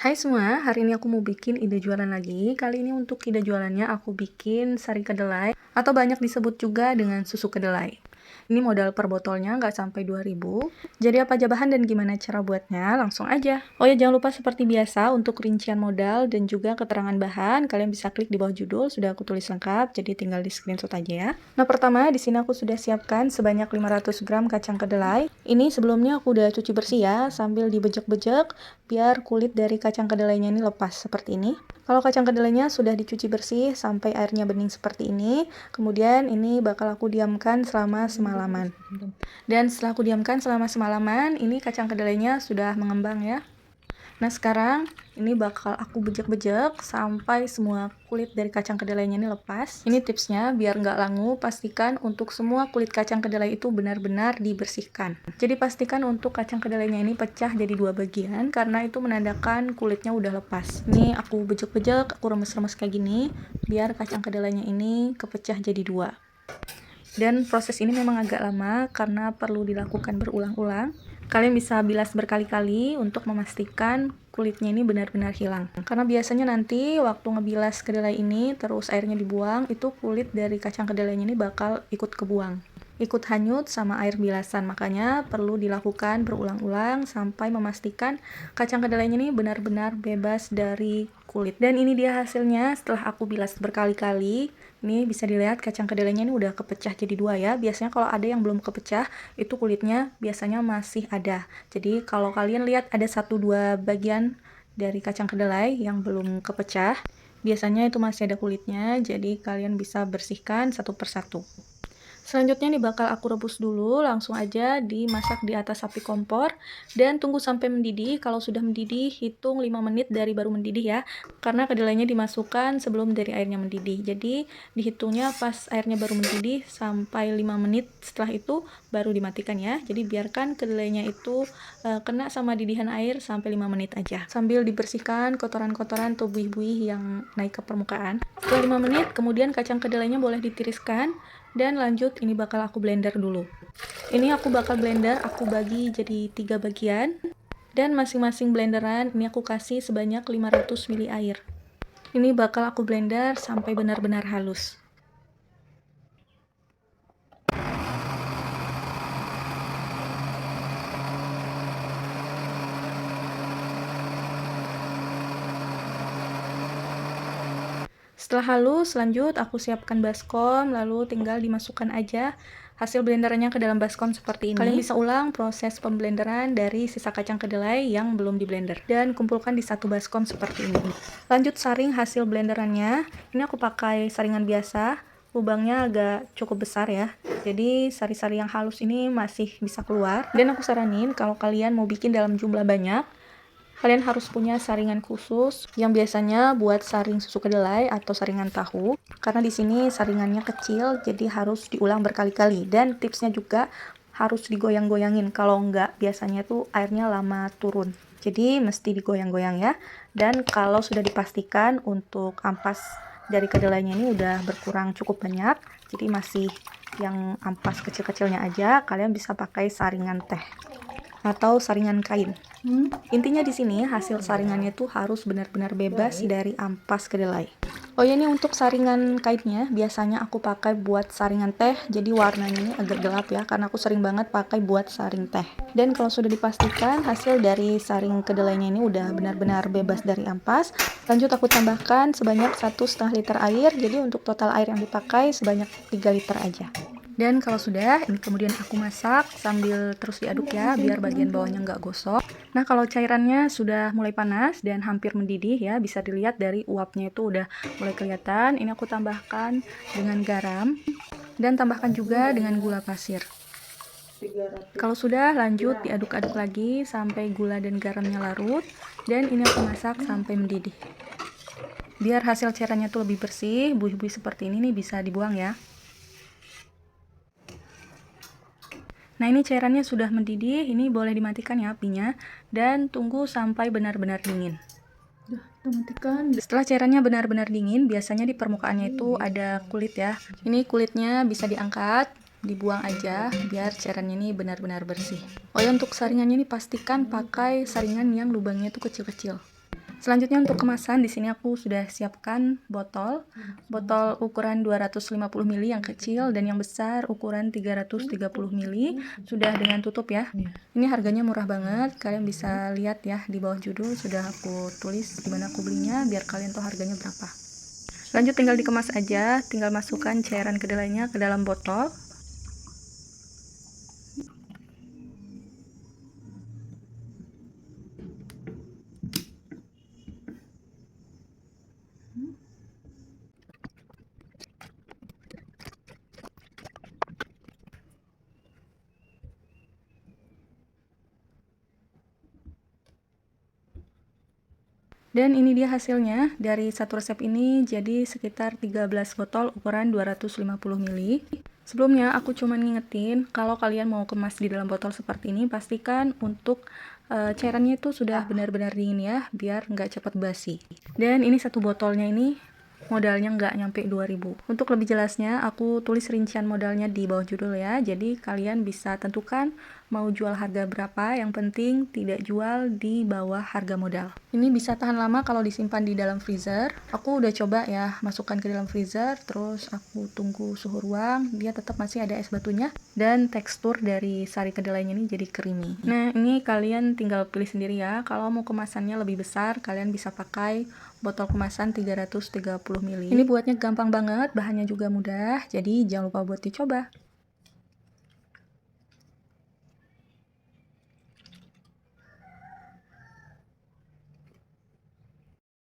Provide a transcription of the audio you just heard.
Hai semua, hari ini aku mau bikin ide jualan lagi. Kali ini untuk ide jualannya aku bikin sari kedelai atau banyak disebut juga dengan susu kedelai. Ini modal per botolnya nggak sampai 2.000. Jadi apa aja bahan dan gimana cara buatnya? Langsung aja. Oh ya, jangan lupa seperti biasa untuk rincian modal dan juga keterangan bahan, kalian bisa klik di bawah judul, sudah aku tulis lengkap, jadi tinggal di screenshot aja ya. Nah, pertama di sini aku sudah siapkan sebanyak 500 gram kacang kedelai. Ini sebelumnya aku udah cuci bersih ya, sambil dibejek-bejek biar kulit dari kacang kedelainya ini lepas seperti ini. Kalau kacang kedelainya sudah dicuci bersih sampai airnya bening seperti ini, kemudian ini bakal aku diamkan selama semalaman. Dan setelah aku diamkan selama semalaman, ini kacang kedelainya sudah mengembang ya. Nah, sekarang ini bakal aku bejek-bejek sampai semua kulit dari kacang kedelainya ini lepas. Ini tipsnya, biar nggak langu, pastikan untuk semua kulit kacang kedelai itu benar-benar dibersihkan. Jadi pastikan untuk kacang kedelainya ini pecah jadi dua bagian, karena itu menandakan kulitnya udah lepas. Ini aku bejek-bejek, aku remes-remes kayak gini, biar kacang kedelainya ini kepecah jadi dua. Dan proses ini memang agak lama karena perlu dilakukan berulang-ulang. Kalian bisa bilas berkali-kali untuk memastikan kulitnya ini benar-benar hilang. Karena biasanya nanti waktu ngebilas kedelai ini terus airnya dibuang, itu kulit dari kacang kedelainya ini bakal ikut kebuang. Ikut hanyut sama air bilasan, makanya perlu dilakukan berulang-ulang sampai memastikan kacang kedelainya ini benar-benar bebas dari kulit. Dan ini dia hasilnya setelah aku bilas berkali-kali. Ini bisa dilihat kacang kedelainya ini udah kepecah jadi dua ya. Biasanya kalau ada yang belum kepecah, itu kulitnya biasanya masih ada. Jadi kalau kalian lihat ada 1-2 bagian dari kacang kedelai yang belum kepecah, biasanya itu masih ada kulitnya, jadi kalian bisa bersihkan satu persatu. Selanjutnya ini bakal aku rebus dulu, langsung aja dimasak di atas api kompor dan tunggu sampai mendidih. Kalau sudah mendidih, hitung 5 menit dari baru mendidih ya, karena kedelainya dimasukkan sebelum dari airnya mendidih. Jadi dihitungnya pas airnya baru mendidih sampai 5 menit, setelah itu baru dimatikan ya. Jadi biarkan kedelainya itu kena sama didihan air sampai 5 menit aja, sambil dibersihkan kotoran-kotoran atau buih-buih yang naik ke permukaan. Setelah 5 menit, kemudian kacang kedelainya boleh ditiriskan. Dan lanjut, ini bakal aku blender dulu. Ini aku bakal blender, aku bagi jadi 3 bagian. Dan masing-masing blenderan ini aku kasih sebanyak 500 ml air. Ini bakal aku blender sampai benar-benar halus. Setelah halus, lanjut aku siapkan baskom, lalu tinggal dimasukkan aja hasil blenderannya ke dalam baskom seperti ini. Kalian bisa ulang proses pemblenderan dari sisa kacang kedelai yang belum di blender dan kumpulkan di satu baskom seperti ini. Lanjut saring hasil blenderannya. Ini aku pakai saringan biasa, lubangnya agak cukup besar ya. Jadi sari-sari yang halus ini masih bisa keluar. Dan aku saranin kalau kalian mau bikin dalam jumlah banyak, kalian harus punya saringan khusus yang biasanya buat saring susu kedelai atau saringan tahu. Karena di sini saringannya kecil, jadi harus diulang berkali-kali. Dan tipsnya juga harus digoyang-goyangin. Kalau enggak, biasanya tuh airnya lama turun. Jadi mesti digoyang-goyang ya. Dan kalau sudah dipastikan untuk ampas dari kedelainya ini udah berkurang cukup banyak, jadi masih yang ampas kecil-kecilnya aja, kalian bisa pakai saringan teh atau saringan kain. Intinya di sini hasil saringannya tuh harus benar-benar bebas dari ampas kedelai. Oh ya, ini untuk saringan kainnya biasanya aku pakai buat saringan teh, jadi warnanya ini agak gelap ya, karena aku sering banget pakai buat saring teh. Dan kalau sudah dipastikan hasil dari saring kedelainya ini udah benar-benar bebas dari ampas, lanjut aku tambahkan sebanyak 1,5 liter air, jadi untuk total air yang dipakai sebanyak 3 liter aja. Dan kalau sudah, ini kemudian aku masak sambil terus diaduk ya, biar bagian bawahnya nggak gosong. Nah, kalau cairannya sudah mulai panas dan hampir mendidih ya, bisa dilihat dari uapnya itu udah mulai kelihatan. Ini aku tambahkan dengan garam dan tambahkan juga dengan gula pasir. Kalau sudah, lanjut diaduk-aduk lagi sampai gula dan garamnya larut. Dan ini aku masak sampai mendidih. Biar hasil cairannya tuh lebih bersih, buih-buih seperti ini nih bisa dibuang ya. Nah, ini cairannya sudah mendidih, ini boleh dimatikan ya apinya dan tunggu sampai benar-benar dingin. Setelah cairannya benar-benar dingin, biasanya di permukaannya itu ada kulit ya. Ini kulitnya bisa diangkat, dibuang aja biar cairannya ini benar-benar bersih. Oh ya, untuk saringannya ini pastikan pakai saringan yang lubangnya itu kecil-kecil. Selanjutnya untuk kemasan, di sini aku sudah siapkan botol ukuran 250 ml yang kecil dan yang besar ukuran 330 ml, sudah dengan tutup ya. Ini harganya murah banget, kalian bisa lihat ya di bawah judul sudah aku tulis di mana aku belinya biar kalian tahu harganya berapa. Lanjut tinggal dikemas aja, tinggal masukkan cairan kedelainya ke dalam botol. Dan ini dia hasilnya, dari satu resep ini jadi sekitar 13 botol ukuran 250 ml. Sebelumnya aku cuma ngingetin, kalau kalian mau kemas di dalam botol seperti ini, pastikan untuk cairannya itu sudah benar-benar dingin ya, biar nggak cepat basi. Dan ini satu botolnya ini modalnya nggak nyampe 2000. Untuk lebih jelasnya, aku tulis rincian modalnya di bawah judul ya, jadi kalian bisa tentukan mau jual harga berapa, yang penting tidak jual di bawah harga modal. Ini bisa tahan lama kalau disimpan di dalam freezer. Aku udah coba ya, masukkan ke dalam freezer, terus aku tunggu suhu ruang, dia tetap masih ada es batunya, dan tekstur dari sari kedelainya ini jadi creamy. Nah, ini kalian tinggal pilih sendiri ya, kalau mau kemasannya lebih besar, kalian bisa pakai botol kemasan 330 ml. Ini buatnya gampang banget, bahannya juga mudah, jadi jangan lupa buat dicoba.